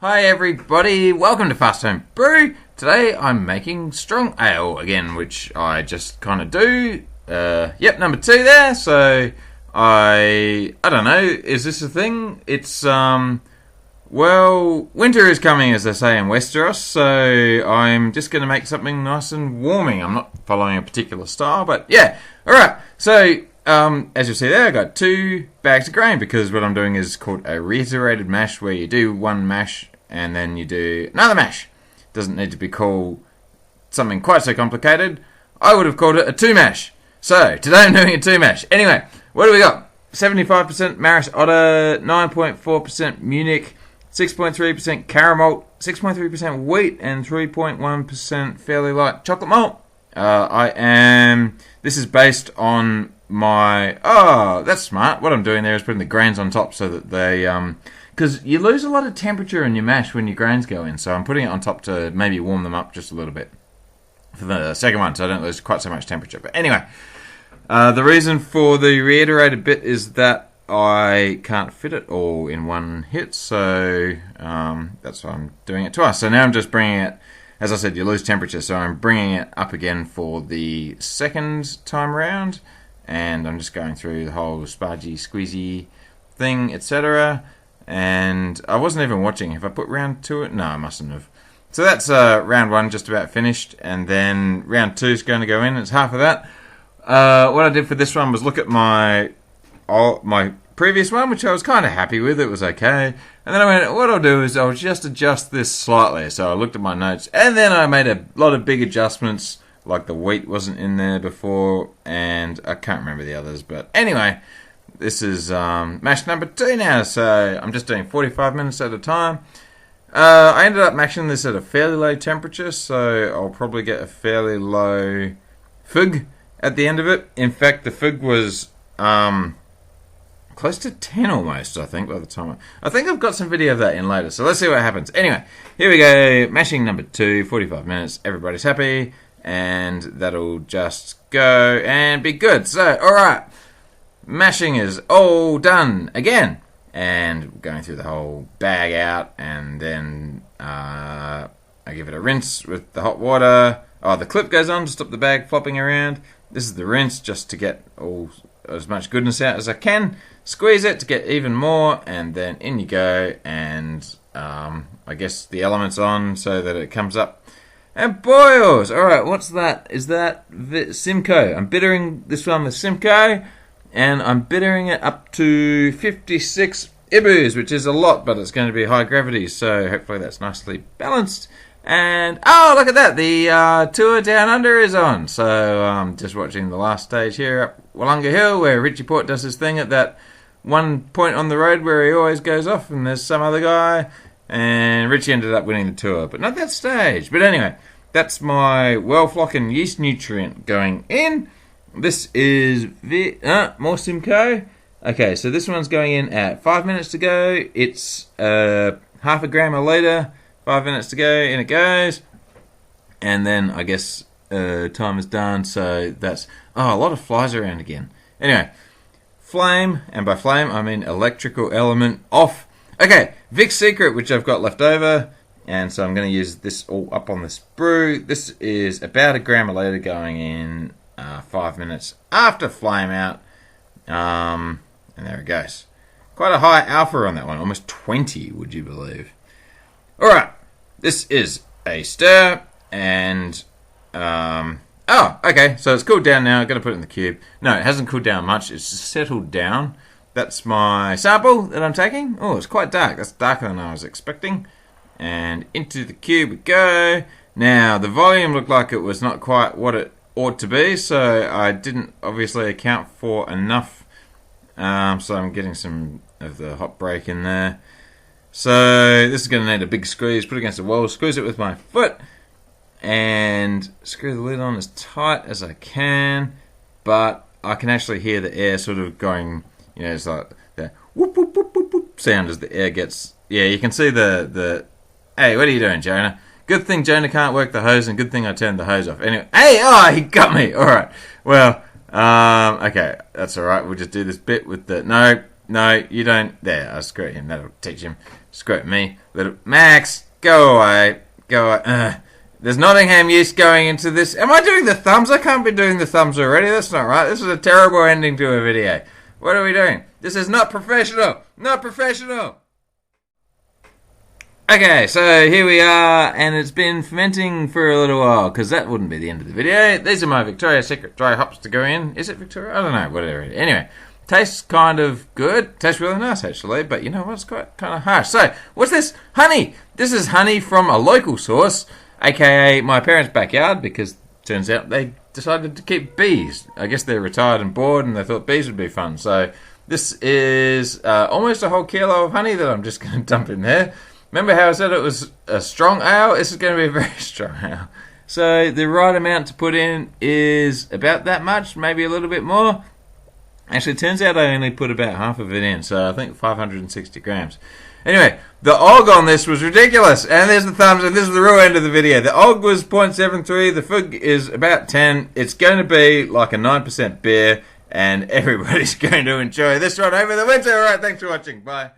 Hi everybody, welcome to Fast Home Brew. Today I'm making strong ale again, which I just kind of do. Number 2 there. So I don't know, is this a thing? It's winter is coming, as they say in Westeros. So I'm just going to make something nice and warming. I'm not following a particular style, but yeah. All right. So as you see there, I got 2 bags of grain because what I'm doing is called a reiterated mash, where you do one mash and then you do another mash. Doesn't need to be called something quite so complicated. I would have called it a 2 mash. So today I'm doing a 2 mash. Anyway, what do we got? 75% Maris Otter, 9.4% Munich, 6.3% Caramalt, 6.3% wheat, and 3.1% fairly light chocolate malt. This is based on my... Oh, that's smart. What I'm doing there is putting the grains on top so that they... Because you lose a lot of temperature in your mash when your grains go in. So I'm putting it on top to maybe warm them up just a little bit for the second one, so I don't lose quite so much temperature. But anyway, the reason for the reiterated bit is that I can't fit it all in one hit. So that's why I'm doing it twice. So now I'm just bringing it... As I said, you lose temperature, so I'm bringing it up again for the second time round, and I'm just going through the whole spargy, squeezy thing, etc. And I wasn't even watching. Have I put round 2 it? No, I mustn't have. So that's round 1 just about finished, and then round 2 is going to go in. It's half of that. What I did for this one was look at my previous one, which I was kind of happy with. It was okay. And then I went, what I'll do is I'll just adjust this slightly. So I looked at my notes, and then I made a lot of big adjustments, like the wheat wasn't in there before, and I can't remember the others. But anyway, this is mash number 2 now, so I'm just doing 45 minutes at a time. I ended up mashing this at a fairly low temperature, so I'll probably get a fairly low fig at the end of it. In fact, the fig was... close to 10 almost, I think, by the time... I think I've got some video of that in later, so let's see what happens. Anyway, here we go. Mashing number 2, 45 minutes. Everybody's happy, and that'll just go and be good. So, alright. Mashing is all done again. And going through the whole bag out, and then I give it a rinse with the hot water. Oh, the clip goes on to stop the bag flopping around. This is the rinse, just to get as much goodness out as I can. Squeeze it to get even more, and then in you go, and I guess the element's on so that it comes up and boils. Alright, what's that? Is that Simcoe? I'm bittering this one with Simcoe, and I'm bittering it up to 56 IBUs, which is a lot, but it's going to be high gravity, so hopefully that's nicely balanced. And, oh, look at that, the tour down under is on. So I'm just watching the last stage here up Wollonga Hill, where Richie Port does his thing at that one point on the road where he always goes off, and there's some other guy, and Richie ended up winning the tour, but not that stage. But anyway, that's my well-flocking yeast nutrient going in. This is more Simcoe. Okay, so this one's going in at 5 minutes to go. It's half a gram a litre. 5 minutes to go, in it goes. And then I guess time is done, so that's... Oh, a lot of flies around again. Anyway, flame, and by flame I mean electrical element off. Okay, Vic Secret, which I've got left over, and so I'm going to use this all up on this brew. This is about a gram a litre going in 5 minutes after flame out. And there it goes. Quite a high alpha on that one, almost 20, would you believe. Alright, this is a stir, and, okay, so it's cooled down now. I'm going to put it in the cube. No, it hasn't cooled down much. It's settled down. That's my sample that I'm taking. Oh, it's quite dark. That's darker than I was expecting. And into the cube we go. Now, the volume looked like it was not quite what it ought to be, so I didn't obviously account for enough. So I'm getting some of the hot break in there. So this is going to need a big squeeze. Put it against the wall, squeeze it with my foot, and screw the lid on as tight as I can. But I can actually hear the air sort of going, you know, it's like the whoop, whoop, whoop, whoop, whoop sound as the air gets... Yeah, you can see the... Hey, what are you doing, Jonah? Good thing Jonah can't work the hose, and good thing I turned the hose off. Anyway, hey, oh, he got me. All right. Well, okay, that's all right. We'll just do this bit with the... No, No, you don't. There, I'll screw him. That'll teach him. Screw at me. Little Max, go away. Go away. There's Nottingham yeast going into this. Am I doing the thumbs? I can't be doing the thumbs already. That's not right. This is a terrible ending to a video. What are we doing? This is not professional. Not professional. Okay, so here we are, and it's been fermenting for a little while, because that wouldn't be the end of the video. These are my Victoria Secret dry hops to go in. Is it Victoria? I don't know, whatever. Anyway, tastes kind of good. Tastes really nice, actually, but you know what? It's quite kind of harsh. So, what's this? Honey! This is honey from a local source, aka my parents' backyard, because turns out they decided to keep bees. I guess they're retired and bored, and they thought bees would be fun. So, this is almost a whole kilo of honey that I'm just going to dump in there. Remember how I said it was a strong ale? This is going to be a very strong ale. So the right amount to put in is about that much, maybe a little bit more. Actually, it turns out I only put about half of it in, so I think 560 grams. Anyway, the OG on this was ridiculous. And there's the thumbs, and this is the real end of the video. The OG was 0.73, the FUG is about 10. It's going to be like a 9% beer, and everybody's going to enjoy this one over the winter. All right, thanks for watching. Bye.